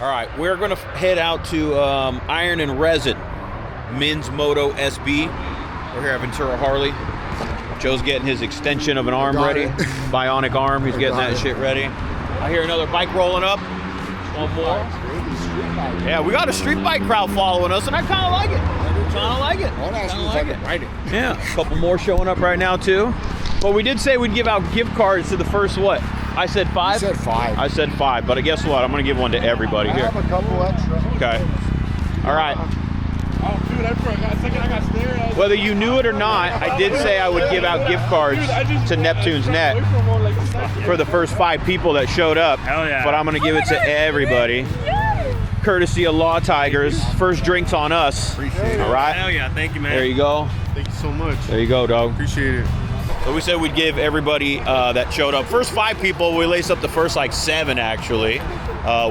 All right, we're gonna head out to Iron Resin, Men's Moto SB. We're here at Ventura Harley. Joe's getting his extension of an arm ready. Bionic arm, he's getting that shit ready. I hear another bike rolling up. One more. Yeah, we got a street bike crowd following us, and I kind of like it. Yeah, a couple more showing up right now, too. Well, we did say we'd give out gift cards to the first what? I said 5? You said 5. I said 5, but guess what? I'm going to give one to everybody here. I have a couple extra. Okay. All right. Oh, dude, I got scared. Whether you knew it or not, I did say I would give out gift cards to Neptune's Net for the first 5 people that showed up. Hell yeah. But I'm going to give it to everybody. Courtesy of Law Tigers. First drinks on us. Appreciate it. All right. Hell yeah, thank you, man. There you go. Thank you so much. There you go, dog. Appreciate it. So we said we'd give everybody that showed up. First 5 people, we laced up the first like 7 actually,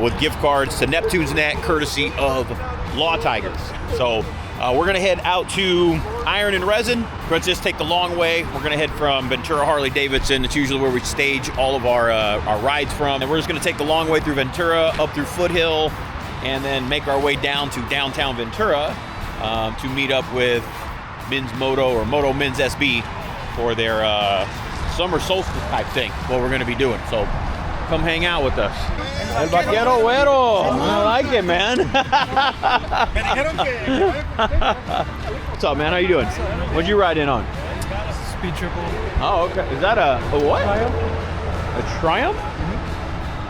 with gift cards to Neptune's Net, courtesy of Law Tigers. So we're gonna head out to Iron Resin. Let's just take the long way. We're gonna head from Ventura Harley-Davidson. It's usually where we stage all of our rides from. And we're just gonna take the long way through Ventura, up through Foothill, and then make our way down to Downtown Ventura to meet up with Men's Moto or Moto Men's SB for their summer solstice type thing, what we're gonna be doing. So come hang out with us. El Vaquero Güero. I like it, man. What's up, man? How you doing? What'd you ride in on? Speed triple. Oh, okay. Is that a what? Triumph. A Triumph?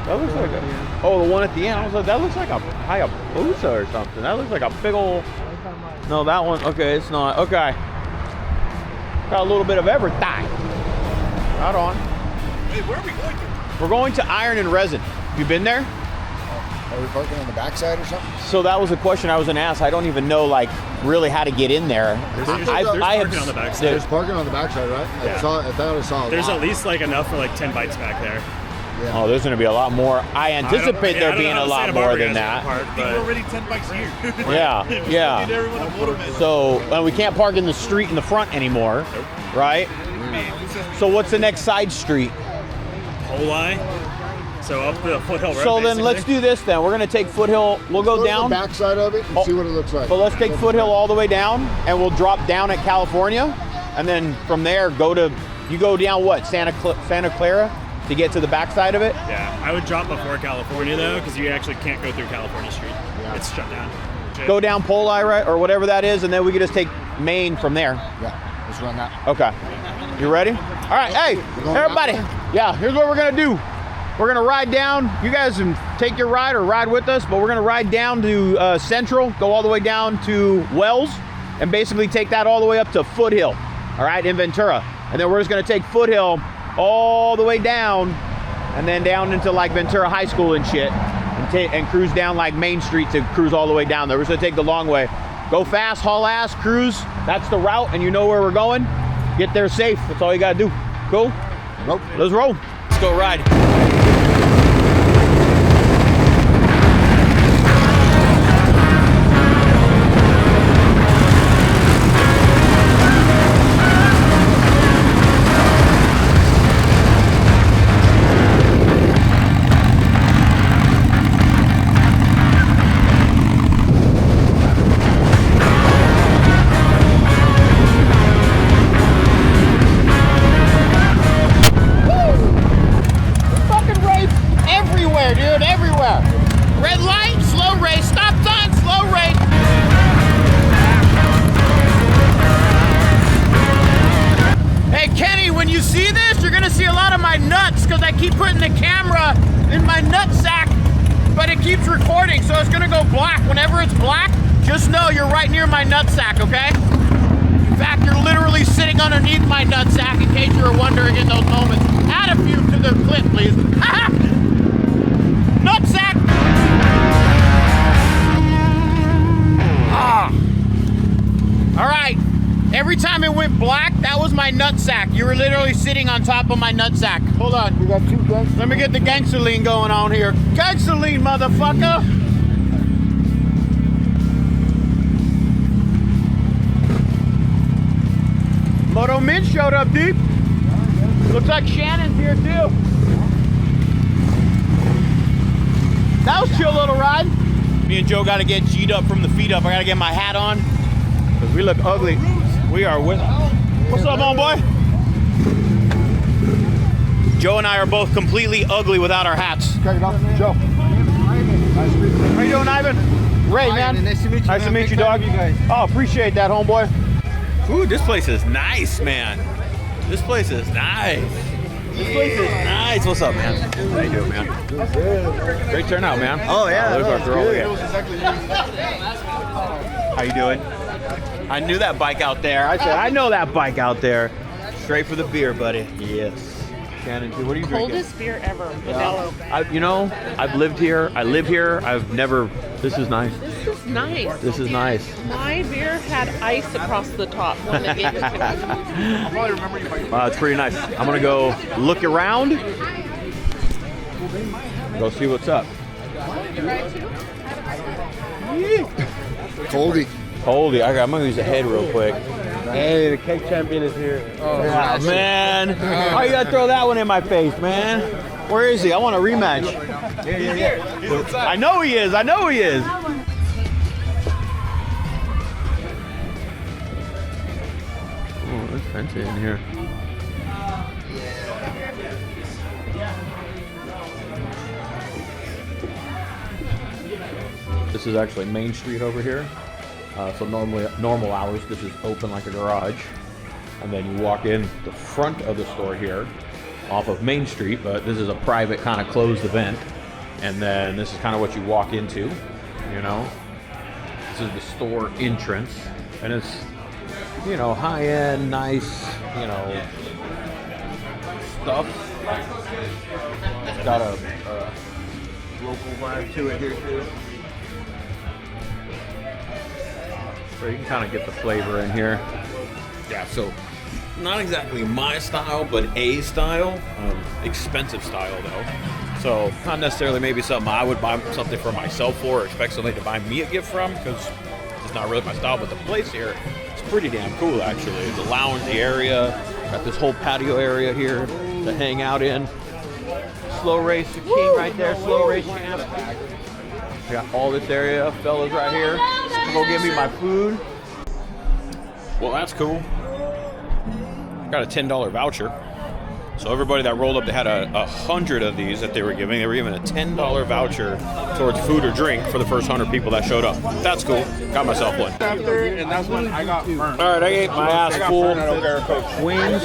That looks like a... Oh, the one at the end. I was like, that looks like a Hayabusa or something. That looks like a big old... No, that one. Okay, it's not. Okay. Got a little bit of everything. Right on. Hey, where are we going to? We're going to Iron Resin. You been there? Are we parking on the backside or something? So that was a question I was gonna ask. I don't even know like really how to get in there. There's parking on the backside. There's parking on the backside, right? Yeah. I thought I saw a There's lot. at least like enough for like 10 bikes back there. Yeah. Oh, there's gonna be a lot more. I anticipate there being a lot more than that. We're already 10 bikes here. Yeah, yeah. So and we can't park in the street in the front anymore, right? So what's the next side street? Polai. So up the Foothill Road. So then let's do this then. We're gonna take Foothill. We'll go down. The backside of it and see what it looks like. But let's take Foothill all the way down, and we'll drop down at California, and then from there you go down what Santa Clara to get to the backside of it. Yeah, I would drop before California though, because you actually can't go through California Street. Yeah. It's shut down. Go down Polai, right, or whatever that is, and then we can just take Main from there. Yeah, let's run that. Okay. You ready? All right. Hey, everybody. Yeah. Here's what we're gonna do. We're gonna ride down. You guys can take your ride or ride with us, but we're gonna ride down to Central, go all the way down to Wells, and basically take that all the way up to Foothill. All right, in Ventura, and then we're just gonna take Foothill all the way down, and then down into like Ventura High School and shit, and cruise down like Main Street to cruise all the way down there. We're just gonna take the long way. Go fast, haul ass, cruise. That's the route, and you know where we're going. Get there safe. That's all you gotta do. Cool? Nope. Let's roll. Let's go ride. Keep putting the camera in my nut sack, but it keeps recording, so it's gonna go black. Whenever it's black, just know you're right near my nut sack, okay? In fact, you're literally sitting underneath my nut sack in case you were wondering in those moments. Add a few to the clip, please. Nut sack! Ah. All right. Every time it went black, that was my nutsack. You were literally sitting on top of my nutsack. Hold on. We got 2 gangsters. Let me get the gangster lean going on here. Gangster lean, motherfucker. Moto Men showed up deep. Looks like Shannon's here too. That was a chill little ride. Me and Joe got to get G'd up from the feet up. I got to get my hat on because we look ugly. We are with. What's up, homeboy? Joe and I are both completely ugly without our hats. Okay, Joe. How you doing, Ivan? Ray, man. Nice to meet you. Nice to meet you, dog. Oh, appreciate that, homeboy. Ooh, this place is nice, man. This place is nice. This place is nice. What's up, man? How you doing, man? Great turnout, man. Oh, yeah. There's our girl. How you doing? I knew that bike out there. I said, I know that bike out there. Straight for the beer, buddy. Yes. Shannon, what are you drinking? Coldest beer ever, Modelo. I've lived here. I live here. I've never. This is nice. This is nice. This is nice. My beer had ice across the top when they gave it to me. It's pretty nice. I'm gonna go look around. Go see what's up. Coldy. Holy, I'm gonna use the head real quick. Hey, the cake champion is here. Oh, man. Why you gotta throw that one in my face, man? Where is he? I want a rematch. Yeah. I know he is. I know he is. Oh, there's fancy in here. This is actually Main Street over here. So normal hours, this is open like a garage. And then you walk in the front of the store here off of Main Street, but this is a private kind of closed event. And then this is kind of what you walk into, you know. This is the store entrance. And it's, you know, high-end, nice, you know, stuff. It's got a local vibe to it here too. So you can kind of get the flavor in here. Yeah, so not exactly my style, but a style. Expensive style though. So not necessarily maybe something I would buy something for myself for or expect somebody to buy me a gift from because it's not really my style, but the place here is pretty damn cool actually. The lounge, the area, got this whole patio area here to hang out in. Slow race king right there, slow race champ. I got all this area, fellas right here. Go get me my food. Well, that's cool. Got a $10 voucher. So everybody that rolled up, they had 100 of these that they were giving. They were giving a $10 voucher towards food or drink for the first 100 people that showed up. That's cool. Got myself one. After, and that's when I got burned. All right, I ate my ass full. Wings.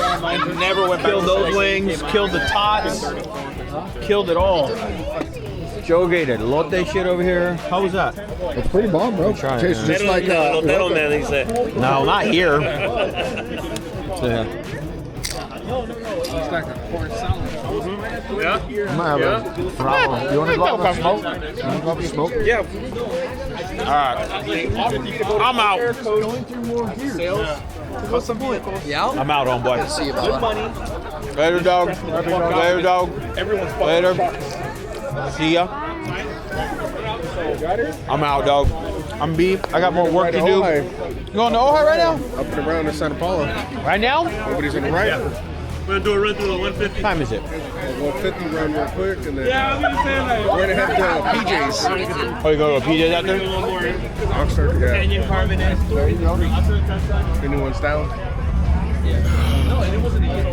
Never went back. Killed those wings. Killed the tots. Killed it all. Joe ate a lotte shit over here. How was that? It's pretty bomb, bro. Try it, Tastes man. just like man, he said. No, not here. Yeah. It's like a corn salad. I'm gonna have a Throttled. You want to go out and smoke? You want to go out and smoke? Yeah. All right. I'm out. I'm out, homeboy. See you, brother. Later, dog. Later, dog. Later. See ya. I'm out, dog. I'm beef. I got more work to do. You going to Ojai right now? Up and around in Santa Paula. Right now? Nobody's on the right. We're gonna do a run through the 150. What time is it? 150 run real quick, and then Yeah, I was gonna say like. we're gonna head to PJ's. Oh, you going to a PJ's out A there? little more Oxford, yeah. Canyon Carbon S. Anyone's down?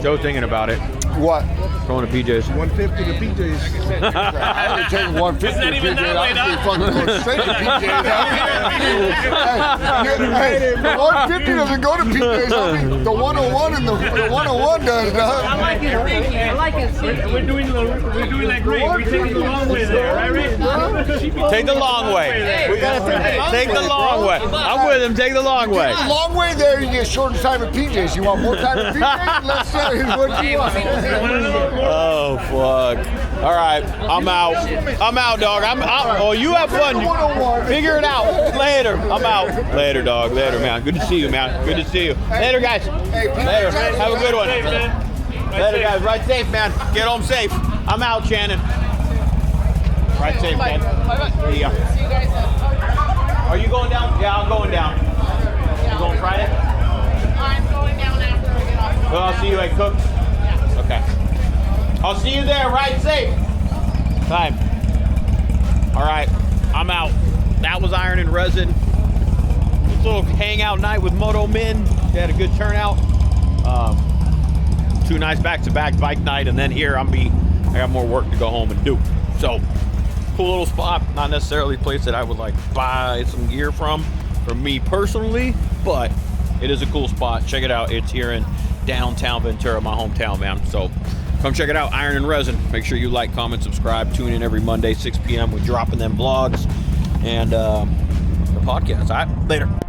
Joe's thinking about it. What? Going to PJ's. 150 to PJ's. I would take 150 It's not to even PJ. that way, I'd be fucking going straight to PJ. Hey, the 150 doesn't go to PJ's. The 101 and the 101 does, dog. I like it sneaky. I like it sneaky. We're doing like Ray. We're taking the long way there, right, Ray? Take the long way. Take the long way. I'm with him. Take the long way. A long way there, you get shorter time at PJ's. You want more time at PJ's? Let's say what you want. Oh, fuck. All right. I'm out. I'm out, dog. I'm out. Oh, you have fun. Figure it out. Later. I'm out. Later, dog. Later, man. Good to see you, man. Good to see you. Later, guys. Later. Have a good one. Later, guys. Ride safe, man. Get home safe. I'm out, Shannon. Ride safe, man. See ya. Are you going down? Yeah, I'm going down. You going Friday? I'm going down after I get off. Well, I'll see you at Cook. Okay. I'll see you there. Ride safe. Time. All right, I'm out. That was Iron and Resin. Just a little hangout night with Moto Men. They had a good turnout. 2 nice back-to-back bike night, and then here I got more work to go home and do. So, cool little spot. Not necessarily a place that I would like buy some gear from, for me personally, but it is a cool spot. Check it out. It's here in Downtown Ventura, my hometown, man. So come check it out, Iron and Resin. Make sure you like, comment, subscribe. Tune in every Monday, 6 p.m. We're dropping them vlogs and the podcast. All right, later.